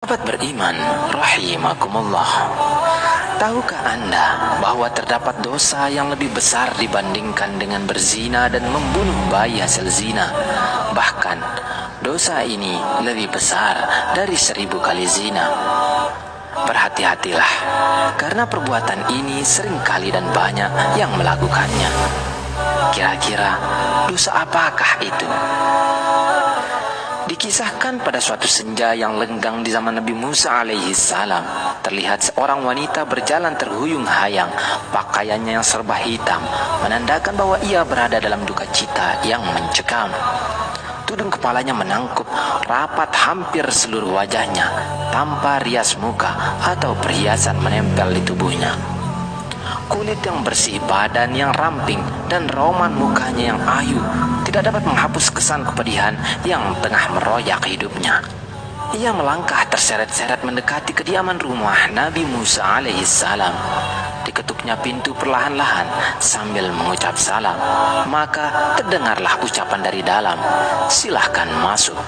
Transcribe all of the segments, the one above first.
Sahabat beriman, rahimakumullah. Tahukah Anda bahwa terdapat dosa yang lebih besar dibandingkan dengan berzina dan membunuh bayi hasil zina? Bahkan, dosa ini lebih besar dari 1000 kali zina. Berhati-hatilah, karena perbuatan ini seringkali dan banyak yang melakukannya. Kira-kira dosa apakah itu? Dikisahkan pada suatu senja yang lenggang di zaman Nabi Musa alaihi salam, terlihat seorang wanita berjalan terhuyung-hayang, pakaiannya yang serba hitam, menandakan bahwa ia berada dalam duka cita yang mencekam. Tudung kepalanya menangkup rapat hampir seluruh wajahnya, tanpa rias muka atau perhiasan menempel di tubuhnya. Kulit yang bersih, badan yang ramping, dan roman mukanya yang ayu tidak dapat menghapus kesan kepedihan yang tengah meroyak hidupnya. Ia melangkah terseret-seret mendekati kediaman rumah Nabi Musa alaihissalam. Diketuknya pintu perlahan-lahan sambil mengucap salam. Maka terdengarlah ucapan dari dalam, "Silahkan masuk."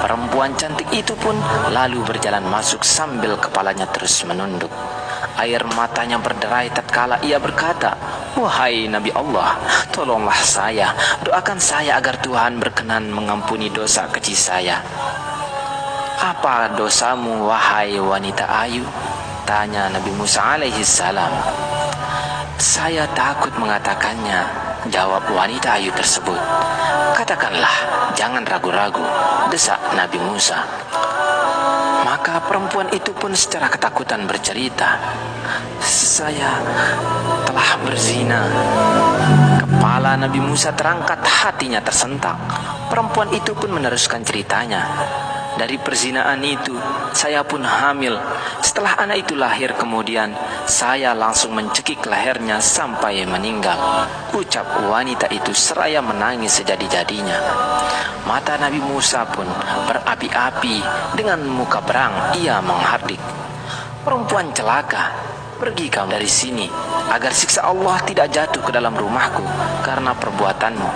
Perempuan cantik itu pun lalu berjalan masuk sambil kepalanya terus menunduk. Air matanya berderai tatkala ia berkata, "Wahai Nabi Allah, tolonglah saya, doakan saya agar Tuhan berkenan mengampuni dosa kecil saya." "Apa dosamu, wahai wanita ayu?" tanya Nabi Musa alaihissalam. "Saya takut mengatakannya," jawab wanita ayu tersebut. "Katakanlah, jangan ragu-ragu," desak Nabi Musa. Maka perempuan itu pun secara ketakutan bercerita, "Saya telah berzina." Kepala Nabi Musa terangkat, hatinya tersentak. Perempuan itu pun meneruskan ceritanya, "Dari perzinaan itu, saya pun hamil. Setelah anak itu lahir kemudian, saya langsung mencekik lehernya sampai meninggal," ucap wanita itu seraya menangis sejadi-jadinya. Mata Nabi Musa pun berapi-api, dengan muka berang ia menghardik, "Perempuan celaka, pergi kamu dari sini, agar siksa Allah tidak jatuh ke dalam rumahku karena perbuatanmu,"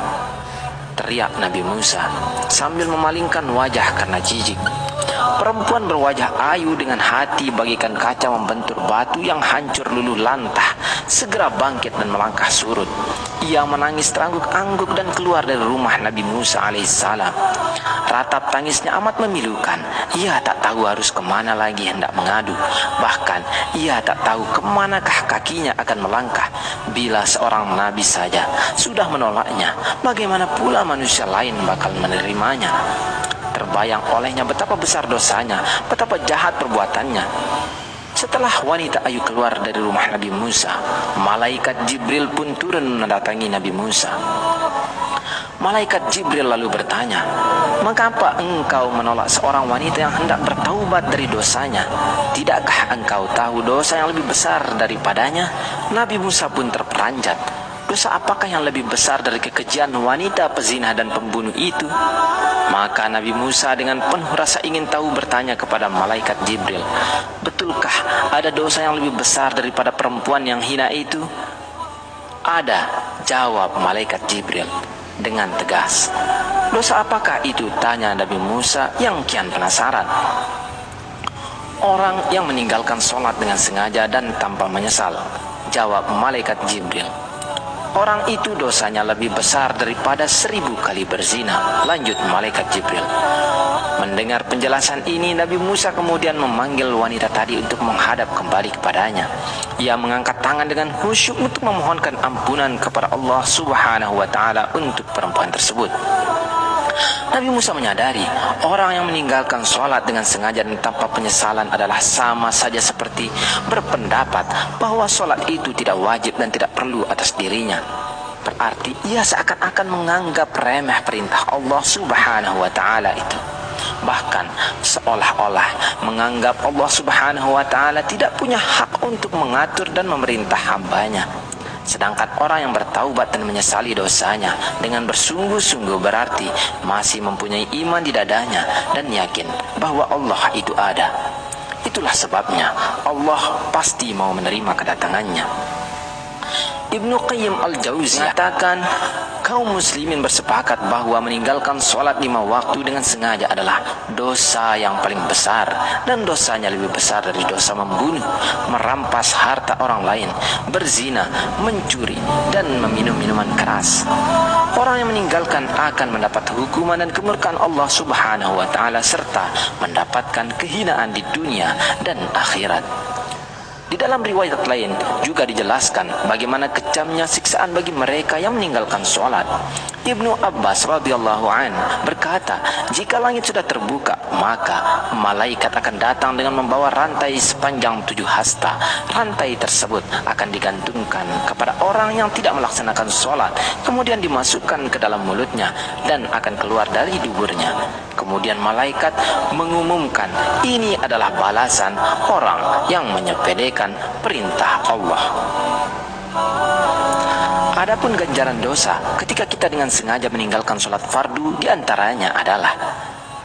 teriak Nabi Musa sambil memalingkan wajah karena jijik. Perempuan berwajah ayu dengan hati bagaikan kaca membentur batu yang hancur luluh lantah segera bangkit dan melangkah surut. Ia menangis terangguk-angguk dan keluar dari rumah Nabi Musa alaihissalam. Ratap tangisnya amat memilukan. Ia tak tahu harus kemana lagi hendak mengadu. Bahkan ia tak tahu kemanakah kakinya akan melangkah. Bila seorang nabi saja sudah menolaknya, bagaimana pula manusia lain bakal menerimanya? Terbayang olehnya betapa besar dosanya, betapa jahat perbuatannya. Setelah wanita ayu keluar dari rumah Nabi Musa, malaikat Jibril pun turun mendatangi Nabi Musa. Malaikat Jibril lalu bertanya, "Mengapa engkau menolak seorang wanita yang hendak bertaubat dari dosanya? Tidakkah engkau tahu dosa yang lebih besar daripadanya?" Nabi Musa pun terperanjat. Dosa apakah yang lebih besar dari kekejian wanita pezina dan pembunuh itu? Maka Nabi Musa dengan penuh rasa ingin tahu bertanya kepada malaikat Jibril, "Betulkah ada dosa yang lebih besar daripada perempuan yang hina itu?" "Ada," jawab malaikat Jibril dengan tegas. "Dosa apakah itu?" tanya Nabi Musa yang kian penasaran. "Orang yang meninggalkan sholat dengan sengaja dan tanpa menyesal," jawab malaikat Jibril. "Orang itu dosanya lebih besar daripada 1000 kali berzina," lanjut malaikat Jibril. Mendengar penjelasan ini, Nabi Musa kemudian memanggil wanita tadi untuk menghadap kembali kepadanya. Ia mengangkat tangan dengan khusyuk untuk memohonkan ampunan kepada Allah Subhanahu wa ta'ala untuk perempuan tersebut. Nabi Musa menyadari orang yang meninggalkan sholat dengan sengaja dan tanpa penyesalan adalah sama saja seperti berpendapat bahwa sholat itu tidak wajib dan tidak perlu atas dirinya. Berarti ia seakan-akan menganggap remeh perintah Allah Subhanahu wa ta'ala itu. Bahkan seolah-olah menganggap Allah Subhanahu wa ta'ala tidak punya hak untuk mengatur dan memerintah hambanya. Sedangkan orang yang bertaubat dan menyesali dosanya dengan bersungguh-sungguh berarti masih mempunyai iman di dadanya dan yakin bahwa Allah itu ada. Itulah sebabnya Allah pasti mau menerima kedatangannya. Ibnu Qayyim al-Jauziyah mengatakan, Kaum muslimin bersepakat bahwa meninggalkan sholat 5 waktu dengan sengaja adalah dosa yang paling besar, dan dosanya lebih besar dari dosa membunuh, merampas harta orang lain, berzina, mencuri, dan meminum minuman keras. Orang yang meninggalkan akan mendapat hukuman dan kemurkaan Allah Subhanahu wa Ta'ala, serta mendapatkan kehinaan di dunia dan akhirat. Di dalam riwayat lain juga dijelaskan bagaimana kejamnya siksaan bagi mereka yang meninggalkan sholat. Ibnu Abbas radhiyallahu an berkata, jika langit sudah terbuka, maka malaikat akan datang dengan membawa rantai sepanjang 7 hasta. Rantai tersebut akan digantungkan kepada orang yang tidak melaksanakan sholat, kemudian dimasukkan ke dalam mulutnya dan akan keluar dari duburnya. Kemudian malaikat mengumumkan, ini adalah balasan orang yang menyepelekan perintah Allah. Adapun ganjaran dosa ketika kita dengan sengaja meninggalkan sholat fardu, diantaranya adalah: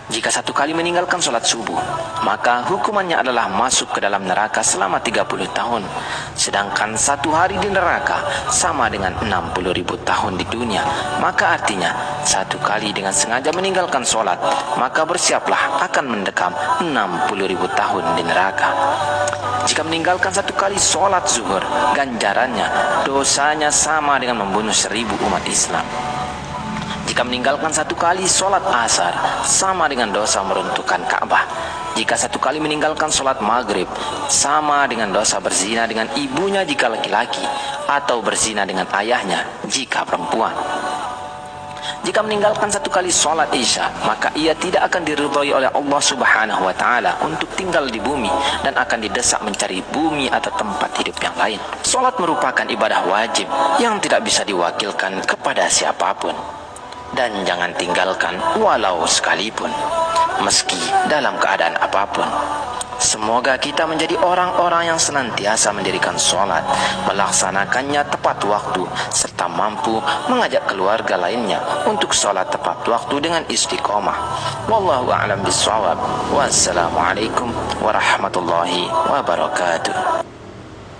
jika 1 kali meninggalkan sholat subuh, maka hukumannya adalah masuk ke dalam neraka selama 30 tahun. Sedangkan 1 hari di neraka sama dengan 60.000 tahun di dunia. Maka artinya 1 kali dengan sengaja meninggalkan sholat, maka bersiaplah akan mendekam 60.000 tahun di neraka. Jika meninggalkan 1 kali sholat zuhur, ganjarannya dosanya sama dengan membunuh 1000 umat Islam. Jika meninggalkan 1 kali sholat asar, sama dengan dosa meruntuhkan Ka'bah. Jika 1 kali meninggalkan sholat maghrib, sama dengan dosa berzina dengan ibunya jika laki-laki, atau berzina dengan ayahnya jika perempuan. Jika meninggalkan 1 kali sholat isya, maka ia tidak akan diridhai oleh Allah Subhanahu wa Ta'ala untuk tinggal di bumi, dan akan didesak mencari bumi atau tempat hidup yang lain. Sholat merupakan ibadah wajib yang tidak bisa diwakilkan kepada siapapun, dan jangan tinggalkan walau sekalipun, meski dalam keadaan apapun. Semoga kita menjadi orang-orang yang senantiasa mendirikan sholat, melaksanakannya tepat waktu, serta mampu mengajak keluarga lainnya untuk sholat tepat waktu dengan istiqomah. Wallahu a'lam bishawab. Wassalamualaikum warahmatullahi wabarakatuh.